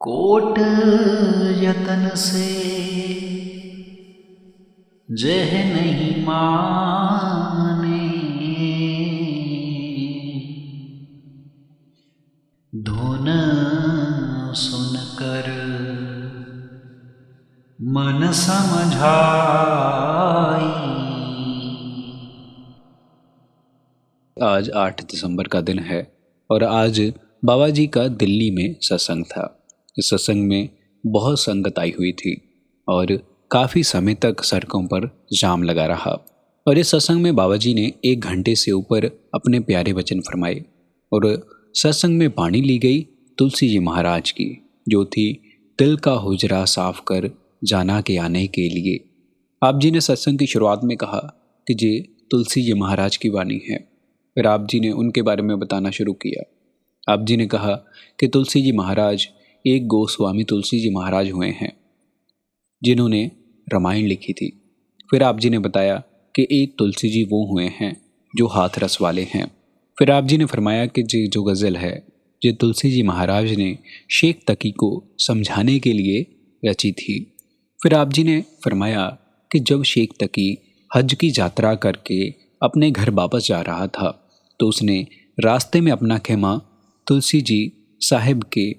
Coat यतन से जह नहीं माने, धुन सुनकर मन समझाई। आज 8 दिसंबर का दिन है और आज बाबा जी का दिल्ली में सत्संग था। इस सत्संग में बहुत संगत आई हुई थी और काफ़ी समय तक सड़कों पर जाम लगा रहा। और इस सत्संग में बाबा जी ने 1 घंटे से ऊपर अपने प्यारे वचन फरमाए और सत्संग में वाणी ली गई तुलसी जी महाराज की, जो थी दिल का हुजरा साफ कर जाना के आने के लिए। आप जी ने सत्संग की शुरुआत में कहा कि ये तुलसी जी महाराज की वाणी है। फिर आप जी ने उनके बारे में बताना शुरू किया। आप जी ने कहा कि तुलसी जी महाराज एक गोस्वामी तुलसी जी महाराज हुए हैं जिन्होंने रामायण लिखी थी। फिर आप जी ने बताया कि एक तुलसी जी वो हुए हैं जो हाथरस वाले हैं। फिर आप जी ने फरमाया कि ये जो गज़ल है ये तुलसी जी महाराज ने शेख तकी को समझाने के लिए रची थी। फिर आप जी ने फरमाया कि जब शेख तकी हज की यात्रा करके अपने घर वापस जा रहा था तो उसने रास्ते में अपना खेमा तुलसी जी साहिब के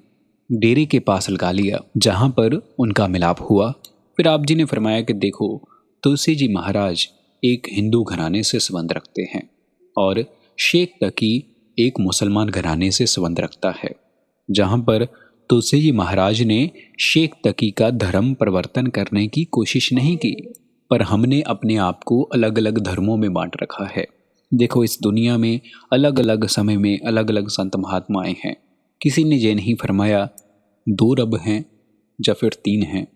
डेरे के पास लगा लिया जहाँ पर उनका मिलाप हुआ। फिर आप जी ने फरमाया कि देखो, तुलसी जी महाराज एक हिंदू घराने से संबंध रखते हैं और शेख तकी एक मुसलमान घराने से संबंध रखता है, जहाँ पर तुलसी जी महाराज ने शेख तकी का धर्म परिवर्तन करने की कोशिश नहीं की, पर हमने अपने आप को अलग अलग धर्मों में बांट रखा है। देखो, इस दुनिया में अलग अलग समय में अलग अलग संत महात्माएं हैं। किसी ने ये नहीं फरमाया 2 रब हैं या फिर 3 हैं।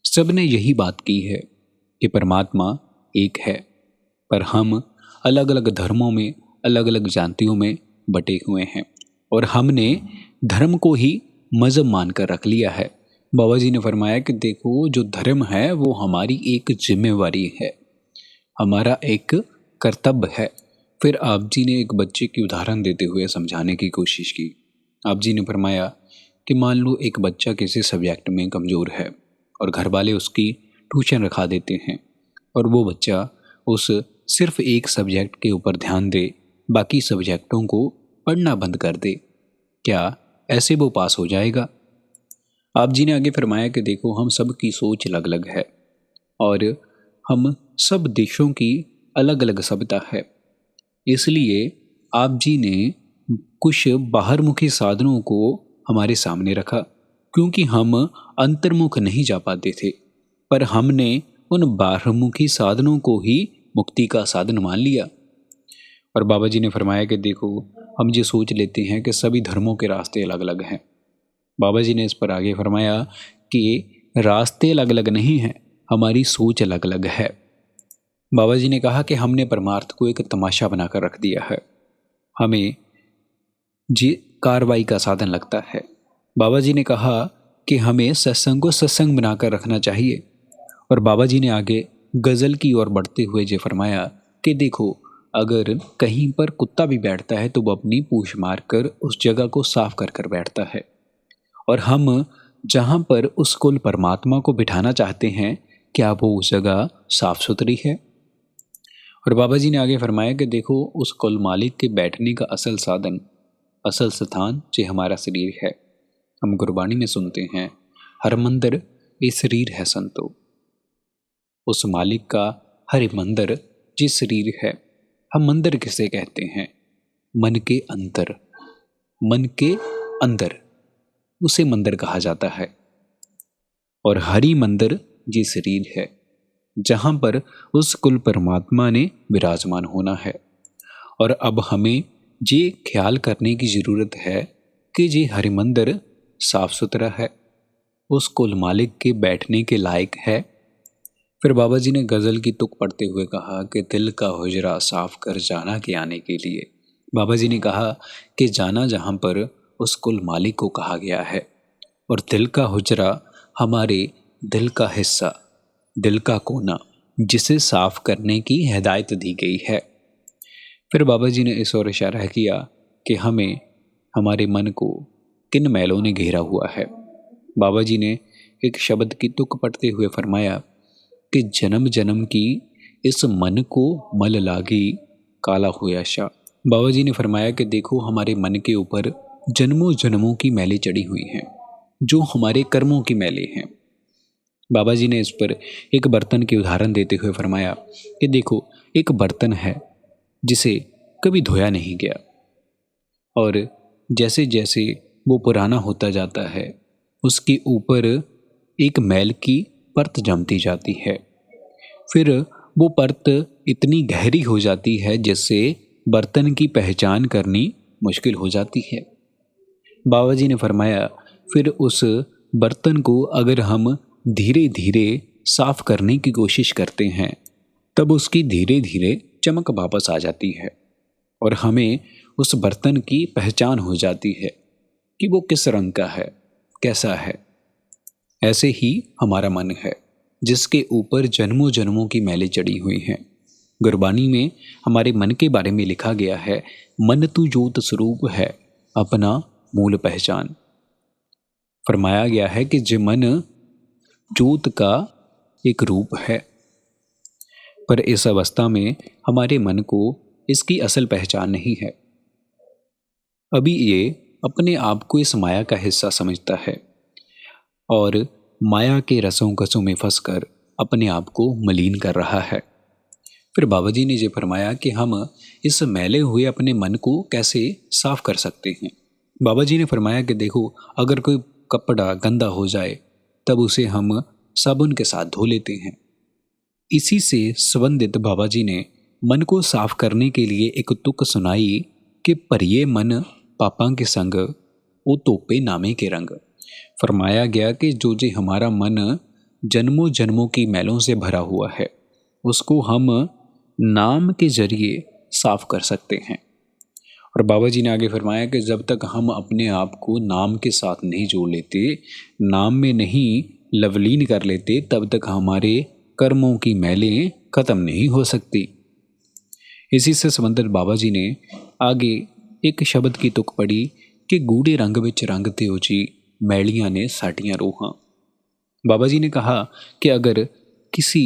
सब ने यही बात की है कि परमात्मा एक है, पर हम अलग अलग धर्मों में अलग अलग जातियों में बटे हुए हैं और हमने धर्म को ही मजहब मानकर रख लिया है। बाबा जी ने फरमाया कि देखो, जो धर्म है वो हमारी एक जिम्मेवारी है, हमारा एक कर्तव्य है। फिर आप जी ने एक बच्चे की उदाहरण देते हुए समझाने की कोशिश की। आप जी ने फरमाया कि मान लो एक बच्चा किसी सब्जेक्ट में कमज़ोर है और घर वाले उसकी ट्यूशन रखा देते हैं और वो बच्चा उस सिर्फ एक सब्जेक्ट के ऊपर ध्यान दे, बाकी सब्जेक्टों को पढ़ना बंद कर दे, क्या ऐसे वो पास हो जाएगा? आप जी ने आगे फरमाया कि देखो, हम सब की सोच अलग अलग है और हम सब देशों की अलग अलग सभ्यता है। इसलिए आप जी ने कुछ बाहरमुखी साधनों को हमारे सामने रखा, क्योंकि हम अंतर्मुख नहीं जा पाते थे, पर हमने उन बाहरमुखी साधनों को ही मुक्ति का साधन मान लिया। और बाबा जी ने फरमाया कि देखो, हम ये सोच लेते हैं कि सभी धर्मों के रास्ते अलग अलग हैं। बाबा जी ने इस पर आगे फरमाया कि रास्ते अलग अलग नहीं हैं, हमारी सोच अलग अलग है। बाबा जी ने कहा कि हमने परमार्थ को एक तमाशा बनाकर रख दिया है, हमें जी कार्रवाई का साधन लगता है। बाबा जी ने कहा कि हमें सत्संग को सत्संग बनाकर रखना चाहिए। और बाबा जी ने आगे गज़ल की ओर बढ़ते हुए ये फरमाया कि देखो, अगर कहीं पर कुत्ता भी बैठता है तो वो अपनी पूंछ मार कर उस जगह को साफ कर कर बैठता है, और हम जहाँ पर उस कुल परमात्मा को बिठाना चाहते हैं, क्या वो उस जगह साफ सुथरी है? और बाबा जी ने आगे फरमाया कि देखो, उस कुल मालिक के बैठने का असल साधन, असल स्थान जे हमारा शरीर है। हम गुरबाणी में सुनते हैं, हर मंदिर ये शरीर है संतो। उस मालिक का हर मंदिर जे शरीर है। हम मंदिर किसे कहते हैं? मन के अंतर, मन के अंदर उसे मंदिर कहा जाता है। और हरि मंदिर ये शरीर है, जहाँ पर उस कुल परमात्मा ने विराजमान होना है। और अब हमें ये ख्याल करने की ज़रूरत है कि ये हरि मंदिर साफ सुथरा है, उस कुल मालिक के बैठने के लायक है। फिर बाबा जी ने गज़ल की तुक पढ़ते हुए कहा कि दिल का हुजरा साफ कर जाना के आने के लिए। बाबा जी ने कहा कि जाना जहाँ पर उस कुल मालिक को कहा गया है, और दिल का हुजरा हमारे दिल का हिस्सा, दिल का कोना, जिसे साफ करने की हिदायत दी गई है। फिर बाबा जी ने इस ओर इशारा किया कि हमें, हमारे मन को किन मैलों ने घेरा हुआ है। बाबा जी ने एक शब्द की तुक पढ़ते हुए फरमाया कि जन्म जन्म की इस मन को मल लागी काला हुआ शा। बाबा जी ने फरमाया कि देखो हमारे मन के ऊपर जन्मों जन्मों की मैलें चढ़ी हुई हैं, जो हमारे कर्मों की मैलें हैं। बाबा जी ने इस पर एक बर्तन के उदाहरण देते हुए फरमाया कि देखो एक बर्तन है जिसे कभी धोया नहीं गया, और जैसे जैसे वो पुराना होता जाता है उसके ऊपर एक मैल की परत जमती जाती है। फिर वो परत इतनी गहरी हो जाती है जिससे बर्तन की पहचान करनी मुश्किल हो जाती है। बाबा जी ने फरमाया फिर उस बर्तन को अगर हम धीरे धीरे साफ करने की कोशिश करते हैं तब उसकी धीरे धीरे चमक वापस आ जाती है और हमें उस बर्तन की पहचान हो जाती है कि वो किस रंग का है, कैसा है। ऐसे ही हमारा मन है जिसके ऊपर जन्मों जन्मों की मैलें चढ़ी हुई हैं। गुरबानी में हमारे मन के बारे में लिखा गया है, मन तू जोत स्वरूप है अपना मूल पहचान। फरमाया गया है कि जो मन जोत का एक रूप है, पर इस अवस्था में हमारे मन को इसकी असल पहचान नहीं है। अभी ये अपने आप को इस माया का हिस्सा समझता है और माया के रसों कसों में फंसकर अपने आप को मलिन कर रहा है। फिर बाबा जी ने ये फरमाया कि हम इस मैले हुए अपने मन को कैसे साफ कर सकते हैं। बाबा जी ने फरमाया कि देखो अगर कोई कपड़ा गंदा हो जाए तब उसे हम साबुन के साथ धो लेते हैं। इसी से संबंधित बाबा जी ने मन को साफ करने के लिए एक तुक सुनाई कि परिये मन पापा के संग वो तोपे नामे के रंग। फरमाया गया कि जो हमारा मन जन्मों जन्मों की मैलों से भरा हुआ है उसको हम नाम के जरिए साफ कर सकते हैं। और बाबा जी ने आगे फरमाया कि जब तक हम अपने आप को नाम के साथ नहीं जोड़ लेते, नाम में नहीं लवलीन कर लेते, तब तक हमारे कर्मों की मैलें खत्म नहीं हो सकती। इसी से संबंधित बाबा जी ने आगे एक शब्द की तुक पढ़ी कि गूढ़े रंग विच रंगते हो जी मैलियां ने साटियां रूहां। बाबा जी ने कहा कि अगर किसी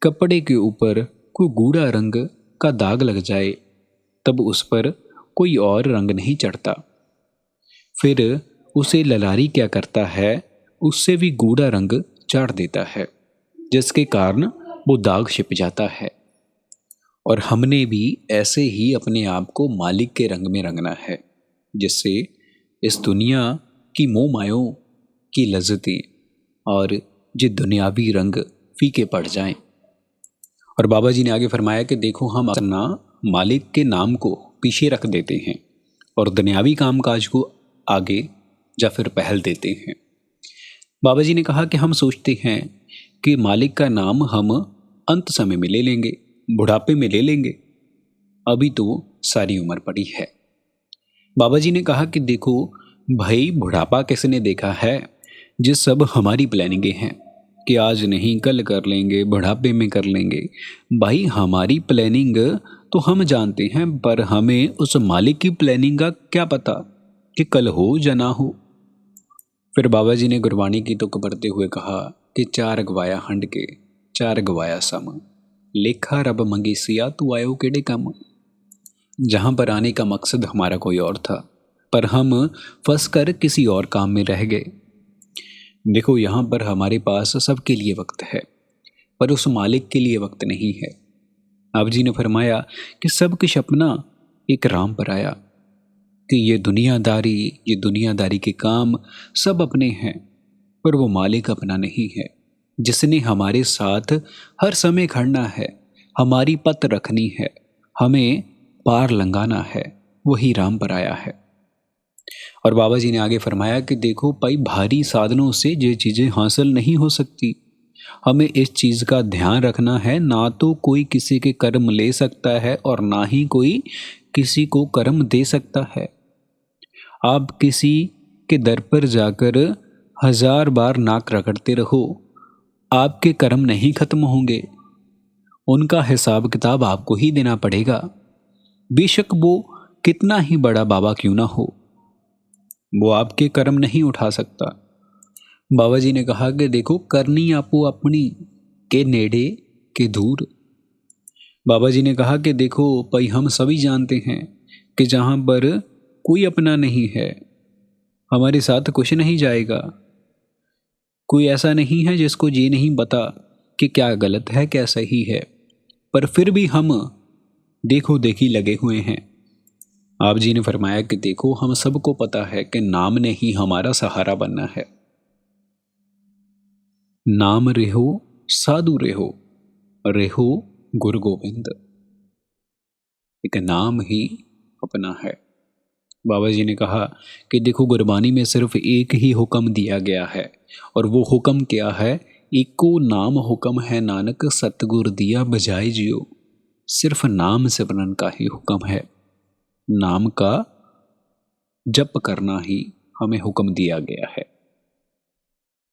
कपड़े के ऊपर कोई गूढ़ा रंग का दाग लग जाए तब उस पर कोई और रंग नहीं चढ़ता। फिर उसे ललारी क्या करता है, उससे भी गूढ़ा रंग चाढ़ देता है जिसके कारण वो दाग छिप जाता है। और हमने भी ऐसे ही अपने आप को मालिक के रंग में रंगना है जिससे इस दुनिया की मोह मायों की लज्जतें और ये दुनियावी रंग फीके पड़ जाएं। और बाबा जी ने आगे फरमाया कि देखो हम अपना मालिक के नाम को पीछे रख देते हैं और दुनियावी कामकाज को आगे या फिर पहल देते हैं। बाबा जी ने कहा कि हम सोचते हैं कि मालिक का नाम हम अंत समय में ले लेंगे, बुढ़ापे में ले लेंगे, अभी तो सारी उम्र पड़ी है। बाबा जी ने कहा कि देखो भाई बुढ़ापा किसने देखा है, ये सब हमारी प्लानिंगें हैं कि आज नहीं कल कर लेंगे, बुढ़ापे में कर लेंगे। भाई हमारी प्लानिंग तो हम जानते हैं, पर हमें उस मालिक की प्लानिंग का क्या पता कि कल हो या ना हो। फिर बाबा जी ने गुरबाणी की तुक पढ़ते हुए कहा कि चार गवाया हंड के चार गवाया सम, लेखा रब मंगी सिया तू आयो केड़े कम। जहाँ पर आने का मकसद हमारा कोई और था पर हम फंस कर किसी और काम में रह गए। देखो यहाँ पर हमारे पास सबके लिए वक्त है पर उस मालिक के लिए वक्त नहीं है। आप जी ने फरमाया कि सब कुछ अपना एक राम पर आया कि ये दुनियादारी के काम सब अपने हैं पर वो मालिक अपना नहीं है जिसने हमारे साथ हर समय खड़ना है, हमारी पत रखनी है, हमें पार लंघाना है, वही राम पर आया है। और बाबा जी ने आगे फरमाया कि देखो भाई भारी साधनों से ये चीज़ें हासिल नहीं हो सकती। हमें इस चीज़ का ध्यान रखना है, ना तो कोई किसी के कर्म ले सकता है और ना ही कोई किसी को कर्म दे सकता है। आप किसी के दर पर जाकर 1000 बार नाक रगड़ते रहो, आपके कर्म नहीं खत्म होंगे, उनका हिसाब किताब आपको ही देना पड़ेगा। बेशक वो कितना ही बड़ा बाबा क्यों ना हो, वो आपके कर्म नहीं उठा सकता। बाबा जी ने कहा कि देखो करनी आपो अपनी के नेड़े के दूर। बाबा जी ने कहा कि देखो भाई हम सभी जानते हैं कि जहाँ पर कोई अपना नहीं है, हमारे साथ कुछ नहीं जाएगा, कोई ऐसा नहीं है जिसको ये नहीं पता कि क्या गलत है क्या सही है, पर फिर भी हम देखो देखी लगे हुए हैं। आप जी ने फरमाया कि देखो हम सबको पता है कि नाम ने ही हमारा सहारा बनना है। नाम रेहो साधु रेहो, रेहो गुरु गोविंद। एक नाम ही अपना है। बाबा जी ने कहा कि देखो गुरबानी में सिर्फ एक ही हुक्म दिया गया है, और वो हुक्म क्या है? एको नाम हुक्म है नानक सतगुर दिया बजाय जियो। सिर्फ नाम सिमरन का ही हुक्म है, नाम का जप करना ही हमें हुक्म दिया गया है।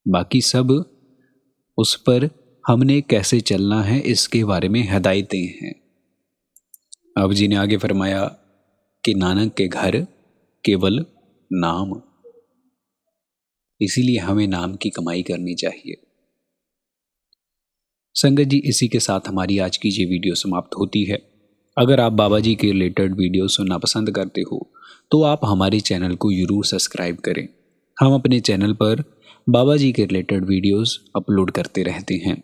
बाकी सब उस पर हमने कैसे चलना है इसके बारे में हिदायतें हैं। अब जी ने आगे फरमाया कि नानक के घर केवल नाम, इसीलिए हमें नाम की कमाई करनी चाहिए। संगत जी, इसी के साथ हमारी आज की ये वीडियो समाप्त होती है। अगर आप बाबा जी के रिलेटेड वीडियो सुनना पसंद करते हो तो आप हमारे चैनल को जरूर सब्सक्राइब करें। हम अपने चैनल पर बाबा जी के रिलेटेड वीडियोस अपलोड करते रहते हैं।